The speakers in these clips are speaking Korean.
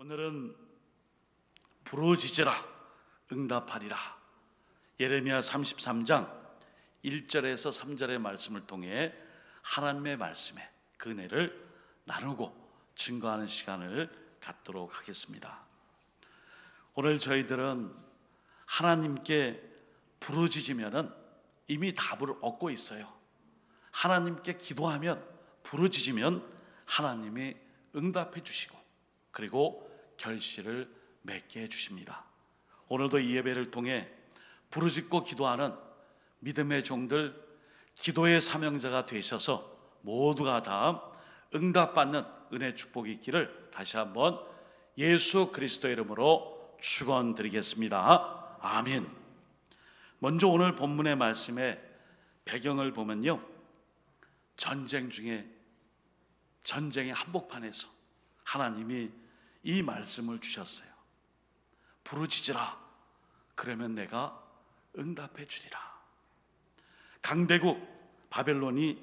오늘은 부르짖으라 응답하리라, 예레미야 33장 1절에서 3절의 말씀을 통해 하나님의 말씀에 그 은혜를 나누고 증거하는 시간을 갖도록 하겠습니다. 오늘 저희들은 하나님께 부르짖으면 이미 답을 얻고 있어요. 하나님께 기도하면, 부르짖으면 하나님이 응답해 주시고 그리고 결실을 맺게 해주십니다. 오늘도 이 예배를 통해 부르짖고 기도하는 믿음의 종들, 기도의 사명자가 되셔서 모두가 다 응답받는 은혜 축복이 있기를 다시 한번 예수 그리스도의 이름으로 축원드리겠습니다. 아멘. 먼저 오늘 본문의 말씀의 배경을 보면요, 전쟁 중에 전쟁의 한복판에서 하나님이 이 말씀을 주셨어요. 부르짖으라, 그러면 내가 응답해 주리라. 강대국 바벨론이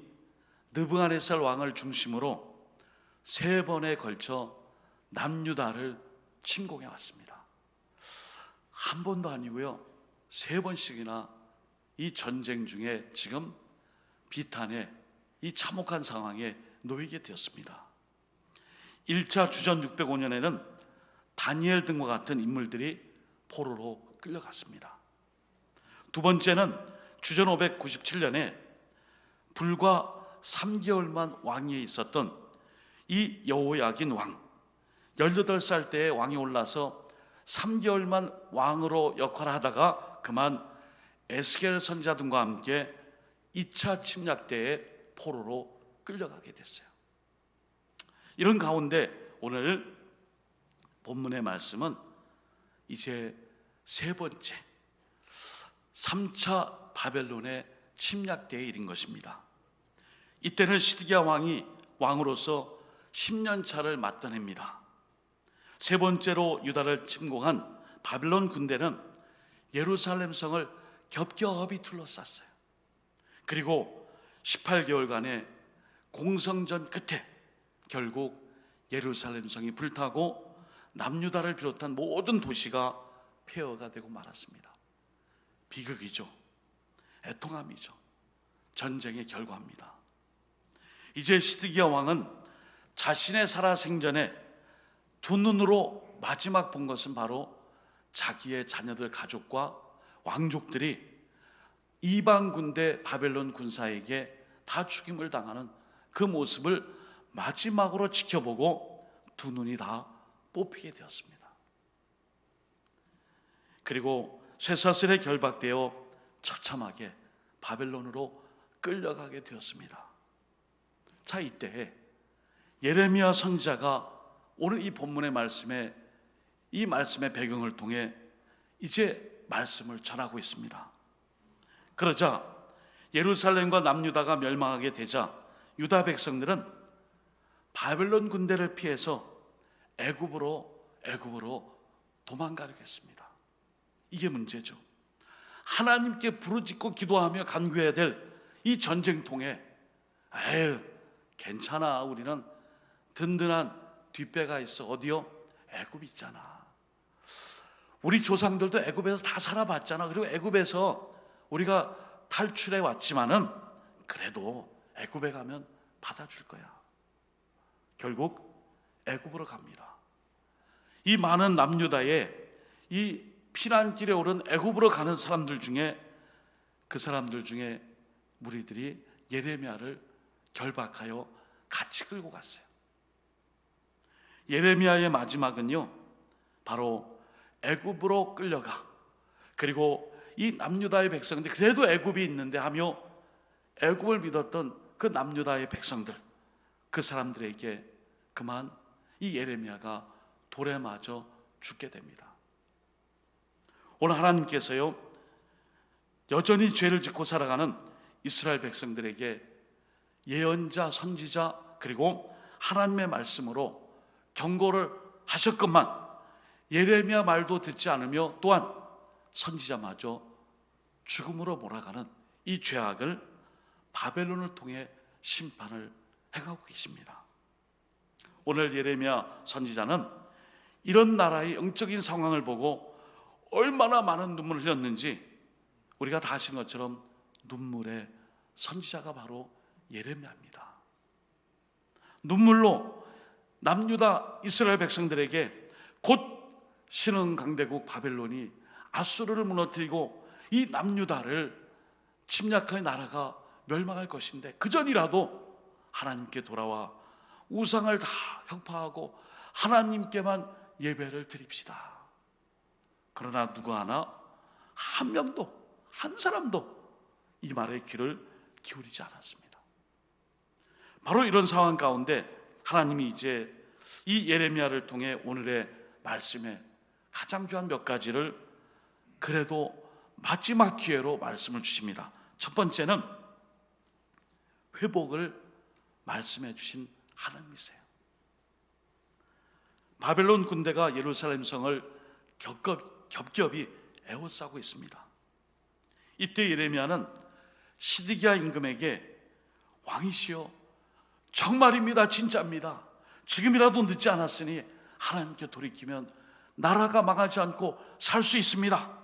느부갓네살 왕을 중심으로 3번에 걸쳐 남유다를 침공해 왔습니다. 한 번도 아니고요, 3번씩이나 이 전쟁 중에 지금 비탄의 이 참혹한 상황에 놓이게 되었습니다. 1차 주전 605년에는 다니엘 등과 같은 인물들이 포로로 끌려갔습니다. 두 번째는 주전 597년에 불과 3개월만 왕위에 있었던 이 여호야긴 왕, 18살 때에 왕이 올라서 3개월만 왕으로 역할을 하다가 그만 에스겔 선지자 등과 함께 2차 침략 때에 포로로 끌려가게 됐어요. 이런 가운데 오늘 본문의 말씀은 이제 3번째 3차 바벨론의 침략 때의 일인 것입니다. 이때는 시드기야 왕이 왕으로서 10년 차를 맞던 해입니다. 3번째로 유다를 침공한 바벨론 군대는 예루살렘 성을 겹겹이 둘러쌌어요. 그리고 18개월간의 공성전 끝에 결국 예루살렘 성이 불타고 남유다를 비롯한 모든 도시가 폐허가 되고 말았습니다. 비극이죠. 애통함이죠. 전쟁의 결과입니다. 이제 시드기야 왕은 자신의 살아생전에 두 눈으로 마지막 본 것은 바로 자기의 자녀들, 가족과 왕족들이 이방 군대 바벨론 군사에게 다 죽임을 당하는 그 모습을 마지막으로 지켜보고 두 눈이 다 뽑히게 되었습니다. 그리고 쇠사슬에 결박되어 처참하게 바벨론으로 끌려가게 되었습니다. 자, 이때 예레미야 선지자가 오늘 이 본문의 말씀에, 이 말씀의 배경을 통해 이제 말씀을 전하고 있습니다. 그러자 예루살렘과 남유다가 멸망하게 되자 유다 백성들은 바벨론 군대를 피해서 애굽으로 도망가려고 했습니다. 이게 문제죠. 하나님께 부르짖고 기도하며 간구해야 될 이 전쟁통에 괜찮아, 우리는 든든한 뒷배가 있어. 어디요? 애굽 있잖아. 우리 조상들도 애굽에서 다 살아봤잖아. 그리고 애굽에서 우리가 탈출해 왔지만은 그래도 애굽에 가면 받아줄 거야. 결국 애굽으로 갑니다. 이 많은 남유다의 이 피난길에 오른 애굽으로 가는 사람들 중에, 그 사람들 중에 무리들이 예레미야를 결박하여 같이 끌고 갔어요. 예레미야의 마지막은요, 바로 애굽으로 끌려가, 그리고 이 남유다의 백성들, 그래도 애굽이 있는데 하며 애굽을 믿었던 그 남유다의 백성들, 그 사람들에게 그만 이 예레미야가 돌에 맞아 죽게 됩니다. 오늘 하나님께서요, 여전히 죄를 짓고 살아가는 이스라엘 백성들에게 예언자, 선지자, 그리고 하나님의 말씀으로 경고를 하셨건만 예레미야 말도 듣지 않으며 또한 선지자마저 죽음으로 몰아가는 이 죄악을 바벨론을 통해 심판을 행하고 계십니다. 오늘 예레미야 선지자는 이런 나라의 영적인 상황을 보고 얼마나 많은 눈물을 흘렸는지 우리가 다 아시는 것처럼 눈물의 선지자가 바로 예레미야입니다. 눈물로 남유다 이스라엘 백성들에게 곧 신흥 강대국 바벨론이 아수르를 무너뜨리고 이 남유다를 침략하여 나라가 멸망할 것인데 그 전이라도 하나님께 돌아와 우상을 다 혁파하고 하나님께만 예배를 드립시다. 그러나 누구 하나 한 명도 한 사람도 이 말에 귀를 기울이지 않았습니다. 바로 이런 상황 가운데 하나님이 이제 이 예레미야를 통해 오늘의 말씀에 가장 귀한 몇 가지를 그래도 마지막 기회로 말씀을 주십니다. 첫 번째는 회복을 말씀해 주신 하나님이세요. 바벨론 군대가 예루살렘 성을 겹겹이 에워싸고 있습니다. 이때 예레미야는 시드기야 임금에게 왕이시여 정말입니다, 진짜입니다. 지금이라도 늦지 않았으니 하나님께 돌이키면 나라가 망하지 않고 살 수 있습니다.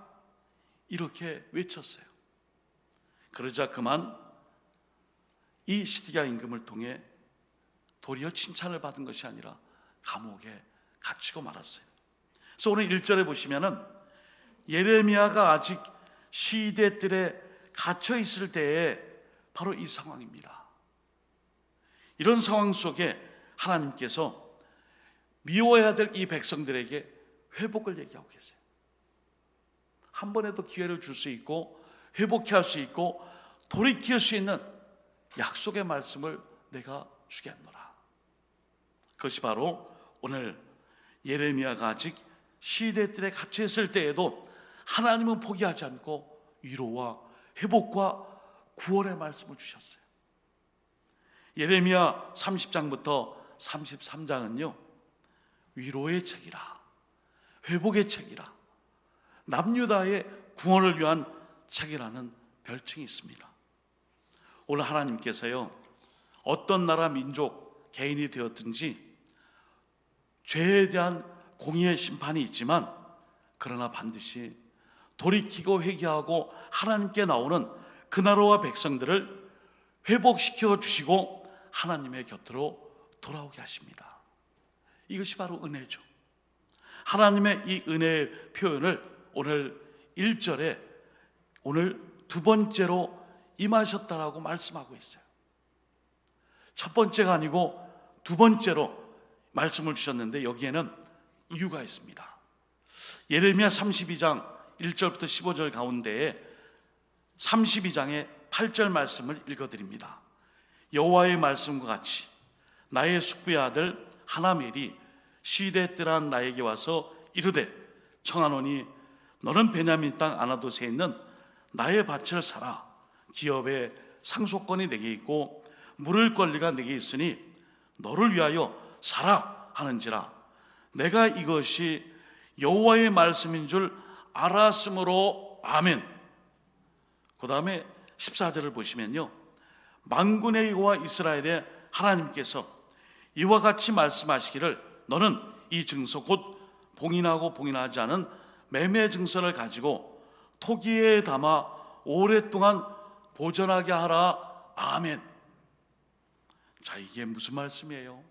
이렇게 외쳤어요. 그러자 그만 이 시드기야 임금을 통해 도리어 칭찬을 받은 것이 아니라 감옥에 갇히고 말았어요. 그래서 오늘 1절에 보시면은 예레미야가 아직 시대들에 갇혀 있을 때에 바로 이 상황입니다. 이런 상황 속에 하나님께서 미워해야 될 이 백성들에게 회복을 얘기하고 계세요. 한 번에도 기회를 줄 수 있고 회복해 할 수 있고 돌이킬 수 있는 약속의 말씀을 내가 주겠노라. 그것이 바로 오늘 예레미야가 아직 시대들에 갇혀 있을 때에도 하나님은 포기하지 않고 위로와 회복과 구원의 말씀을 주셨어요. 예레미야 30장부터 33장은요 위로의 책이라, 회복의 책이라, 남유다의 구원을 위한 책이라는 별칭이 있습니다. 오늘 하나님께서요 어떤 나라 민족 개인이 되었든지 죄에 대한 공의의 심판이 있지만 그러나 반드시 돌이키고 회개하고 하나님께 나오는 그 나라와 백성들을 회복시켜 주시고 하나님의 곁으로 돌아오게 하십니다. 이것이 바로 은혜죠. 하나님의 이 은혜의 표현을 오늘 1절에 오늘 두 번째로 임하셨다라고 말씀하고 있어요. 첫 번째가 아니고 두 번째로 말씀을 주셨는데 여기에는 이유가 있습니다. 예레미야 32장 1절부터 15절 가운데에 32장의 8절 말씀을 읽어드립니다. 여호와의 말씀과 같이 나의 숙부의 아들 하나멜이 시대뜰한 나에게 와서 이르되 청하노니 너는 베냐민 땅 아나돗에 있는 나의 밭을 사라. 기업의 상속권이 내게 있고 물을 권리가 내게 있으니 너를 위하여 사라 하는지라. 내가 이것이 여호와의 말씀인 줄 알았으므로 아멘. 그 다음에 14절을 보시면요 만군의 여호와 이스라엘의 하나님께서 이와 같이 말씀하시기를 너는 이 증서 곧 봉인하고 봉인하지 않은 매매 증서를 가지고 토기에 담아 오랫동안 보존하게 하라. 아멘. 자, 이게 무슨 말씀이에요?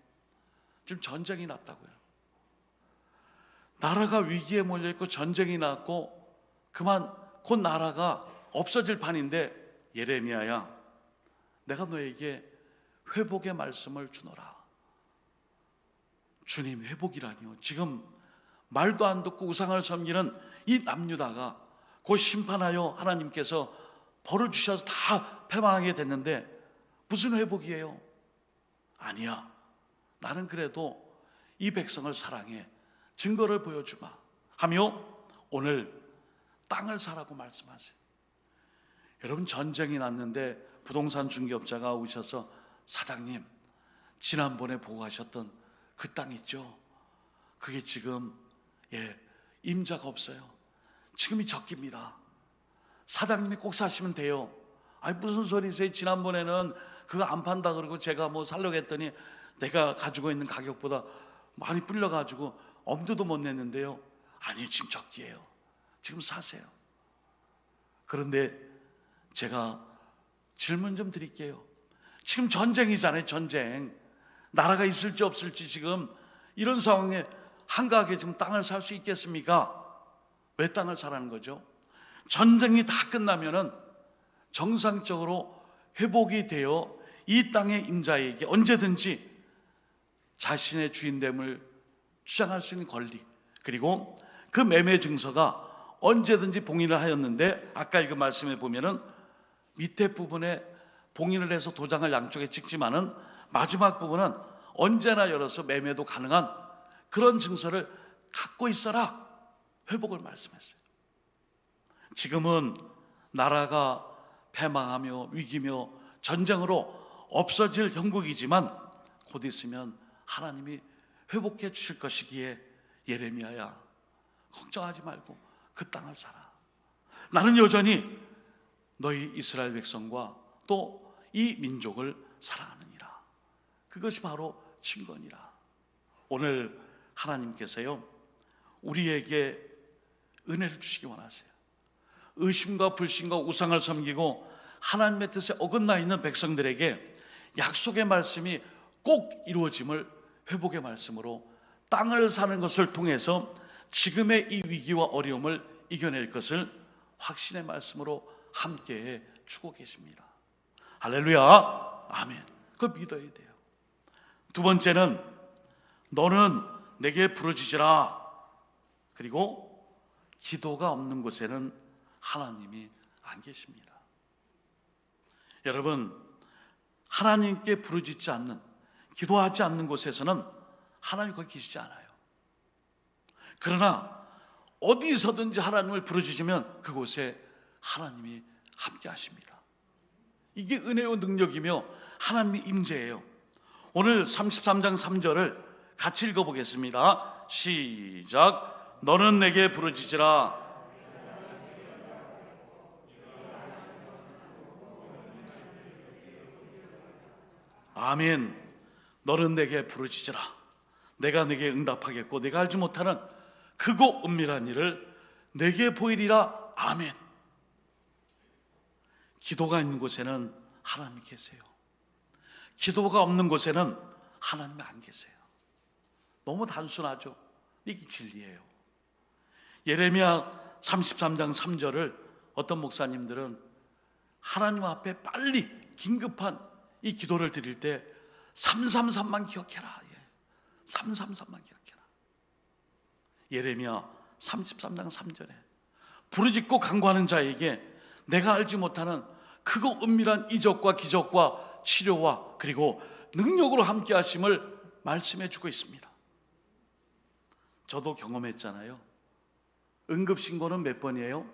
지금 전쟁이 났다고요. 나라가 위기에 몰려있고 전쟁이 났고 그만 곧 나라가 없어질 판인데 예레미야야 내가 너에게 회복의 말씀을 주노라. 주님 회복이라니요. 지금 말도 안 듣고 우상을 섬기는 이 남유다가 곧 심판하여 하나님께서 벌을 주셔서 다 패망하게 됐는데 무슨 회복이에요? 아니야. 나는 그래도 이 백성을 사랑해. 증거를 보여주마 하며 오늘 땅을 사라고 말씀하세요. 여러분 전쟁이 났는데 부동산 중개업자가 오셔서 사장님 지난번에 보고하셨던 그 땅 있죠? 그게 지금 임자가 없어요. 지금이 적깁니다. 사장님이 꼭 사시면 돼요. 아니 무슨 소리세요? 지난번에는 그거 안 판다 그러고 제가 뭐 살려고 했더니 내가 가지고 있는 가격보다 많이 불려가지고 엄두도 못 냈는데요. 아니, 지금 적기예요. 지금 사세요. 그런데 제가 질문 좀 드릴게요. 지금 전쟁이잖아요. 전쟁. 나라가 있을지 없을지 지금 이런 상황에 한가하게 지금 땅을 살 수 있겠습니까? 왜 땅을 사라는 거죠? 전쟁이 다 끝나면은 정상적으로 회복이 되어 이 땅의 임자에게 언제든지 자신의 주인됨을 주장할 수 있는 권리, 그리고 그 매매 증서가 언제든지 봉인을 하였는데, 아까 읽은 말씀에 보면은 밑에 부분에 봉인을 해서 도장을 양쪽에 찍지만은 마지막 부분은 언제나 열어서 매매도 가능한 그런 증서를 갖고 있어라, 회복을 말씀했어요. 지금은 나라가 패망하며 위기며 전쟁으로 없어질 형국이지만 곧 있으면 하나님이 회복해 주실 것이기에 예레미야야, 걱정하지 말고 그 땅을 사라. 나는 여전히 너희 이스라엘 백성과 또 이 민족을 사랑하느니라. 그것이 바로 증거니라. 오늘 하나님께서요, 우리에게 은혜를 주시기 원하세요. 의심과 불신과 우상을 섬기고 하나님의 뜻에 어긋나 있는 백성들에게 약속의 말씀이 꼭 이루어짐을 회복의 말씀으로 땅을 사는 것을 통해서 지금의 이 위기와 어려움을 이겨낼 것을 확신의 말씀으로 함께해 주고 계십니다. 할렐루야, 아멘. 그거 믿어야 돼요. 두 번째는 너는 내게 부르짖으라. 그리고 기도가 없는 곳에는 하나님이 안 계십니다. 여러분, 하나님께 부르짖지 않는, 기도하지 않는 곳에서는 하나님이 거기 계시지 않아요. 그러나 어디서든지 하나님을 부르짖으면 그곳에 하나님이 함께 하십니다. 이게 은혜와 능력이며 하나님의 임재예요. 오늘 33장 3절을 같이 읽어보겠습니다. 시작. 너는 내게 부르짖으라. 아멘. 너는 내게 부르짖으라. 내가 내게 응답하겠고 내가 알지 못하는 크고 은밀한 일을 내게 보이리라. 아멘. 기도가 있는 곳에는 하나님이 계세요. 기도가 없는 곳에는 하나님이 안 계세요. 너무 단순하죠. 이게 진리예요. 예레미야 33장 3절을 어떤 목사님들은 하나님 앞에 빨리 긴급한 이 기도를 드릴 때 333만 기억해라. 333만 기억해라. 예레미야 33장 3절에 부르짖고 간구하는 자에게 내가 알지 못하는 크고 은밀한 이적과 기적과 치료와 그리고 능력으로 함께 하심을 말씀해 주고 있습니다. 저도 경험했잖아요. 응급신고는 몇 번이에요?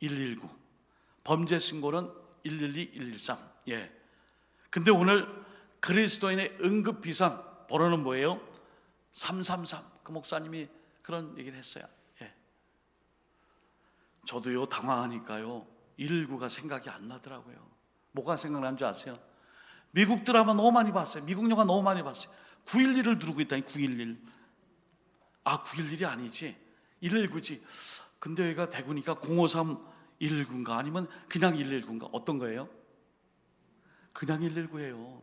119. 범죄신고는 112, 113. 예. 근데 오늘 그리스도인의 응급비상 번호는 뭐예요? 333. 그 목사님이 그런 얘기를 했어요. 예. 저도요, 당황하니까요, 119가 생각이 안 나더라고요. 뭐가 생각나는 줄 아세요? 미국 드라마 너무 많이 봤어요. 미국 영화 너무 많이 봤어요. 911을 누르고 있다니. 911. 아, 911이 아니지, 119지. 근데 여기가 대구니까 053 119인가 아니면 그냥 119인가 어떤 거예요? 그냥 119예요.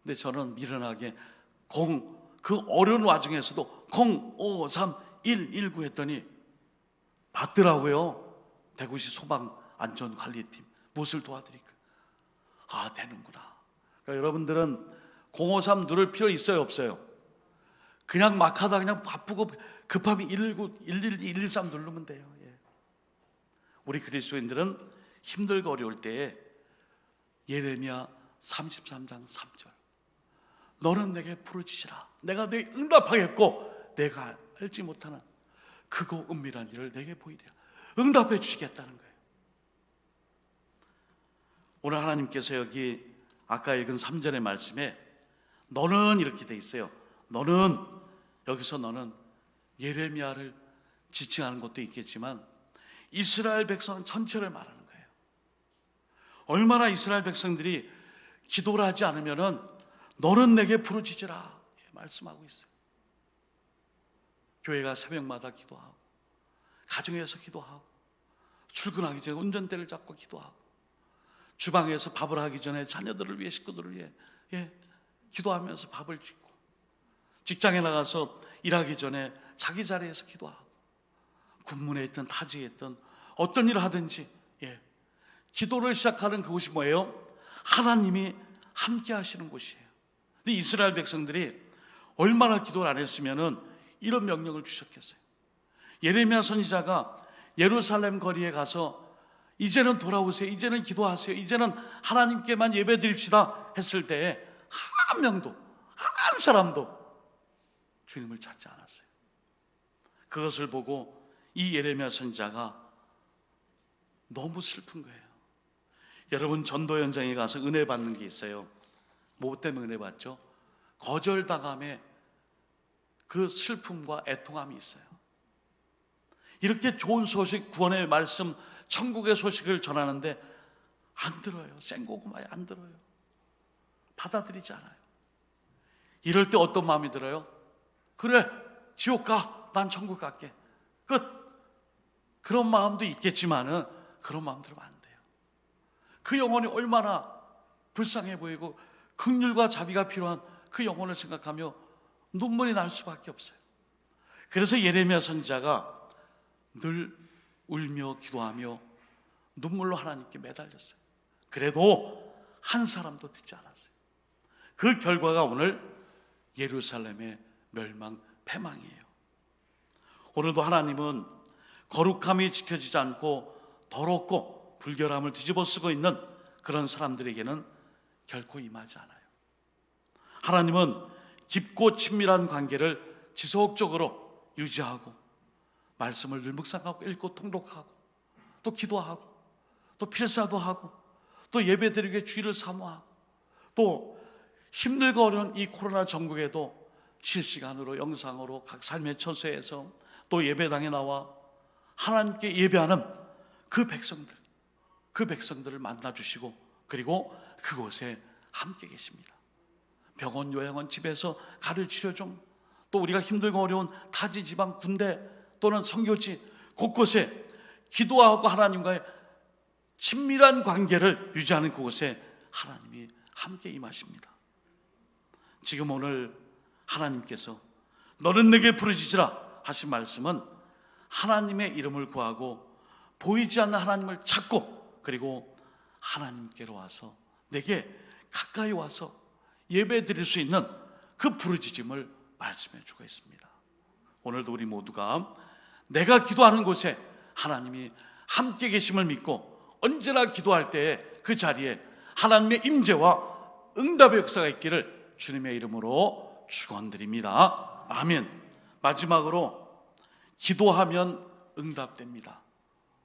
근데 저는 미련하게 그 어려운 와중에서도 053 119 했더니 받더라고요. 대구시 소방안전관리팀. 무엇을 도와드릴까? 아, 되는구나. 그러니까 여러분들은 053 누를 필요 있어요, 없어요? 그냥 막 하다 그냥 바쁘고 급하면 119, 112, 113 누르면 돼요. 예. 우리 그리스도인들은 힘들고 어려울 때에 예레미야 33장 3절 너는 내게 부르짖으라. 내가 내게 응답하겠고 내가 알지 못하는 크고 은밀한 일을 내게 보이리라. 응답해 주시겠다는 거예요. 오늘 하나님께서 여기 아까 읽은 3절의 말씀에 너는 이렇게 돼 있어요. 너는, 여기서 너는 예레미야를 지칭하는 것도 있겠지만 이스라엘 백성 전체를 말하는 거예요. 얼마나 이스라엘 백성들이 기도를 하지 않으면은 너는 내게 부르짖으라 말씀하고 있어요. 교회가 새벽마다 기도하고, 가정에서 기도하고, 출근하기 전에 운전대를 잡고 기도하고, 주방에서 밥을 하기 전에 자녀들을 위해, 식구들을 위해 기도하면서 밥을 짓고, 직장에 나가서 일하기 전에 자기 자리에서 기도하고, 군문에 있든 타지에 있든 어떤 일을 하든지 기도를 시작하는 그곳이 뭐예요? 하나님이 함께 하시는 곳이에요. 근데 이스라엘 백성들이 얼마나 기도를 안 했으면은 이런 명령을 주셨겠어요. 예레미야 선지자가 예루살렘 거리에 가서 이제는 돌아오세요, 이제는 기도하세요, 이제는 하나님께만 예배 드립시다 했을 때에 한 명도, 한 사람도 주님을 찾지 않았어요. 그것을 보고 이 예레미야 선지자가 너무 슬픈 거예요. 여러분, 전도 현장에 가서 은혜 받는 게 있어요. 뭐 때문에 은혜 받죠? 거절당함에 그 슬픔과 애통함이 있어요. 이렇게 좋은 소식, 구원의 말씀, 천국의 소식을 전하는데 안 들어요. 생고구마에 안 들어요. 받아들이지 않아요. 이럴 때 어떤 마음이 들어요? 그래, 지옥 가, 난 천국 갈게, 끝. 그런 마음도 있겠지만은 그런 마음 들으면 안 돼요. 그 영혼이 얼마나 불쌍해 보이고 긍휼과 자비가 필요한 그 영혼을 생각하며 눈물이 날 수밖에 없어요. 그래서 예레미야 선지자가 늘 울며 기도하며 눈물로 하나님께 매달렸어요. 그래도 한 사람도 듣지 않았어요. 그 결과가 오늘 예루살렘의 멸망, 패망이에요. 오늘도 하나님은 거룩함이 지켜지지 않고 더럽고 불결함을 뒤집어 쓰고 있는 그런 사람들에게는 결코 임하지 않아요. 하나님은 깊고 친밀한 관계를 지속적으로 유지하고, 말씀을 늘 묵상하고 읽고 통독하고, 또 기도하고, 또 필사도 하고, 또 예배드리기에 주의를 사모하고, 또 힘들고 어려운 이 코로나 전국에도 실시간으로 영상으로 각 삶의 처소에서 또 예배당에 나와 하나님께 예배하는 그 백성들을 만나주시고, 그리고 그곳에 함께 계십니다. 병원, 요양원, 집에서 가려 치료 중, 또 우리가 힘들고 어려운 타지 지방, 군대 또는 선교지 곳곳에 기도하고 하나님과의 친밀한 관계를 유지하는 그곳에 하나님이 함께 임하십니다. 지금 오늘 하나님께서 너는 내게 부르짖으라 하신 말씀은 하나님의 이름을 구하고 보이지 않는 하나님을 찾고, 그리고 하나님께로 와서 내게 가까이 와서 예배 드릴 수 있는 그 부르짖음을 말씀해 주고 있습니다. 오늘도 우리 모두가 내가 기도하는 곳에 하나님이 함께 계심을 믿고 언제나 기도할 때에 그 자리에 하나님의 임재와 응답의 역사가 있기를 주님의 이름으로 축원드립니다. 아멘. 마지막으로 기도하면 응답됩니다.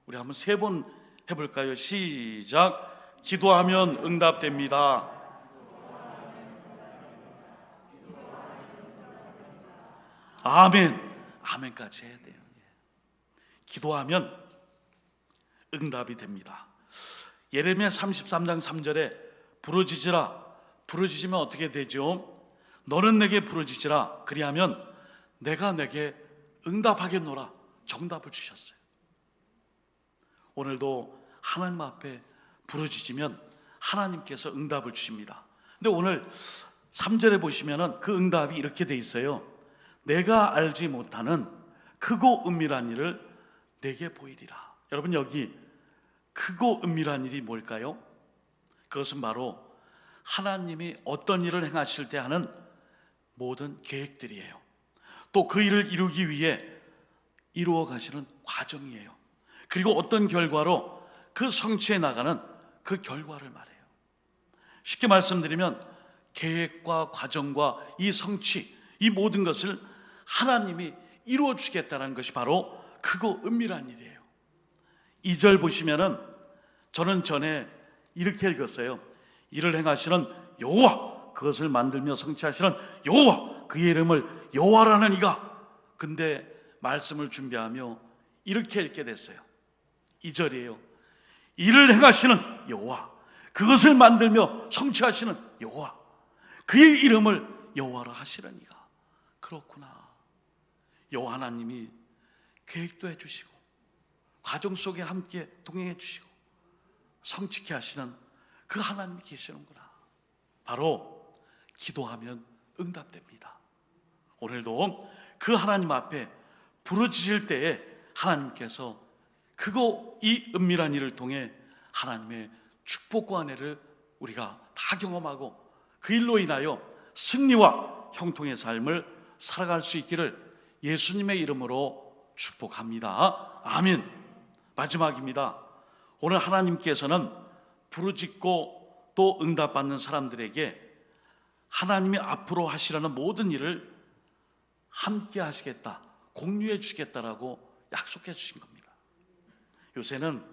우리 한번 3번 해볼까요? 시작. 기도하면 응답됩니다. 아멘. 아멘까지 해야 돼요. 기도하면 응답이 됩니다. 예레미야 33장 3절에 부르짖으라, 부르짖으면 어떻게 되죠? 너는 내게 부르짖으라, 그리하면 내가 내게 응답하겠노라, 정답을 주셨어요. 오늘도 하나님 앞에 부르짖으면 하나님께서 응답을 주십니다. 근데 오늘 3절에 보시면은 그 응답이 이렇게 돼 있어요. 내가 알지 못하는 크고 은밀한 일을 내게 보이리라. 여러분, 여기 크고 은밀한 일이 뭘까요? 그것은 바로 하나님이 어떤 일을 행하실 때 하는 모든 계획들이에요. 또 그 일을 이루기 위해 이루어 가시는 과정이에요. 그리고 어떤 결과로 그 성취해 나가는 그 결과를 말해요. 쉽게 말씀드리면 계획과 과정과 이 성취, 이 모든 것을 하나님이 이루어 주겠다는 것이 바로 크고 은밀한 일이에요. 2절 보시면은 저는 전에 이렇게 읽었어요. 이를 행하시는 여호와, 그것을 만들며 성취하시는 여호와, 그의 이름을 여호와라는 이가. 근데 말씀을 준비하며 이렇게 읽게 됐어요. 2절이에요. 이를 행하시는 여호와, 그것을 만들며 성취하시는 여호와, 그의 이름을 여호와라 하시는 이가. 그렇구나. 여호와 하나님이 계획도 해주시고 과정 속에 함께 동행해 주시고 성취케 하시는 그 하나님이 계시는구나. 바로 기도하면 응답됩니다. 오늘도 그 하나님 앞에 부르짖을 때에 하나님께서 이 은밀한 일을 통해 하나님의 축복과 은혜를 우리가 다 경험하고 그 일로 인하여 승리와 형통의 삶을 살아갈 수 있기를 예수님의 이름으로 축복합니다. 아멘. 마지막입니다. 오늘 하나님께서는 부르짖고 또 응답받는 사람들에게 하나님이 앞으로 하시려는 모든 일을 함께 하시겠다, 공유해 주시겠다라고 약속해 주신 겁니다. 요새는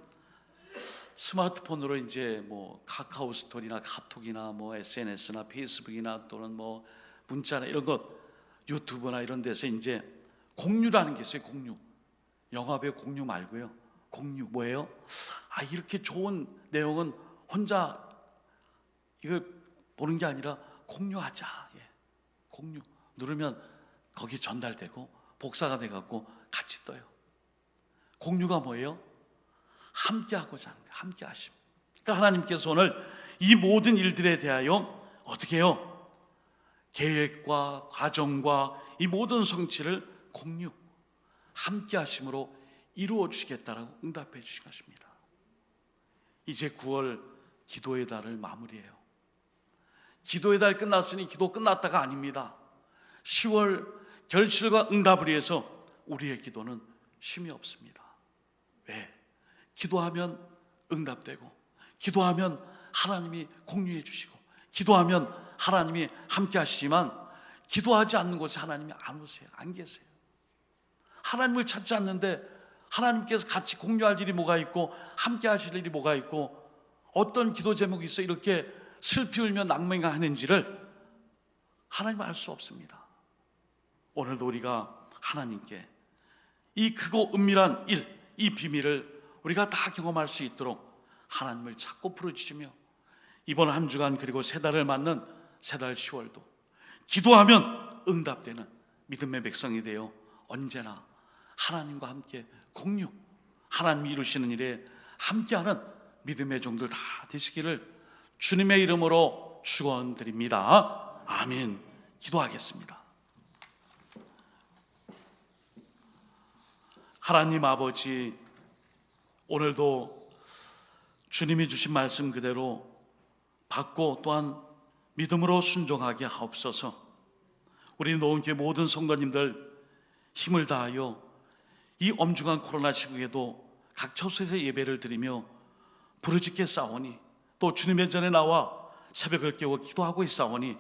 스마트폰으로 이제 뭐 카카오 스토리나 카톡이나 뭐 SNS나 페이스북이나 또는 뭐 문자나 이런 것, 유튜브나 이런 데서 이제 공유라는 게 있어요. 공유. 영화배우 공유 말고요. 공유 뭐예요? 이렇게 좋은 내용은 혼자 이거 보는 게 아니라 공유하자. 예. 공유 누르면 거기 전달되고 복사가 돼갖고 같이 떠요. 공유가 뭐예요? 함께하고자 하는 거예요. 함께하심. 그러니까 하나님께서 오늘 이 모든 일들에 대하여 어떻게 해요? 계획과 과정과 이 모든 성취를 공유, 함께하심으로 이루어 주시겠다라고 응답해 주신 것입니다. 이제 9월 기도의 달을 마무리해요. 기도의 달 끝났으니 기도 끝났다가 아닙니다. 10월 결실과 응답을 위해서 우리의 기도는 쉼이 없습니다. 왜? 기도하면 응답되고, 기도하면 하나님이 공유해 주시고, 기도하면 하나님이 함께 하시지만 기도하지 않는 곳에 하나님이 안 오세요. 안 계세요. 하나님을 찾지 않는데 하나님께서 같이 공유할 일이 뭐가 있고 함께 하실 일이 뭐가 있고 어떤 기도 제목이 있어 이렇게 슬피 울며 낭맹하는지를 하나님은 알 수 없습니다. 오늘도 우리가 하나님께 이 크고 은밀한 일, 이 비밀을 우리가 다 경험할 수 있도록 하나님을 찾고 부르짖으며 이번 한 주간 그리고 세 달을 맞는 세 달 10월도 기도하면 응답되는 믿음의 백성이 되어 언제나 하나님과 함께 공유, 하나님이 이루시는 일에 함께하는 믿음의 종들 다 되시기를 주님의 이름으로 축원드립니다. 아멘. 기도하겠습니다. 하나님 아버지, 오늘도 주님이 주신 말씀 그대로 받고 또한 믿음으로 순종하게 하옵소서. 우리 노원교회 모든 성도님들 힘을 다하여 이 엄중한 코로나 시국에도 각 처소에서 예배를 드리며 부르짖게 싸우니 또 주님의 전에 나와 새벽을 깨워 기도하고 있사오니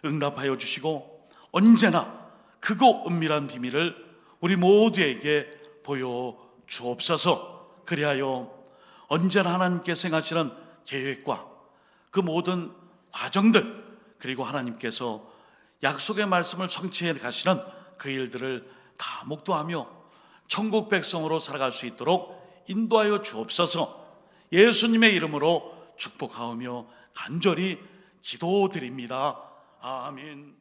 응답하여 주시고 언제나 크고 은밀한 비밀을 우리 모두에게 보여 주옵소서. 그리하여 언제나 하나님께서 행하시는 계획과 그 모든 과정들 그리고 하나님께서 약속의 말씀을 성취해 가시는 그 일들을 다 목도하며 천국 백성으로 살아갈 수 있도록 인도하여 주옵소서. 예수님의 이름으로 축복하오며 간절히 기도드립니다. 아멘.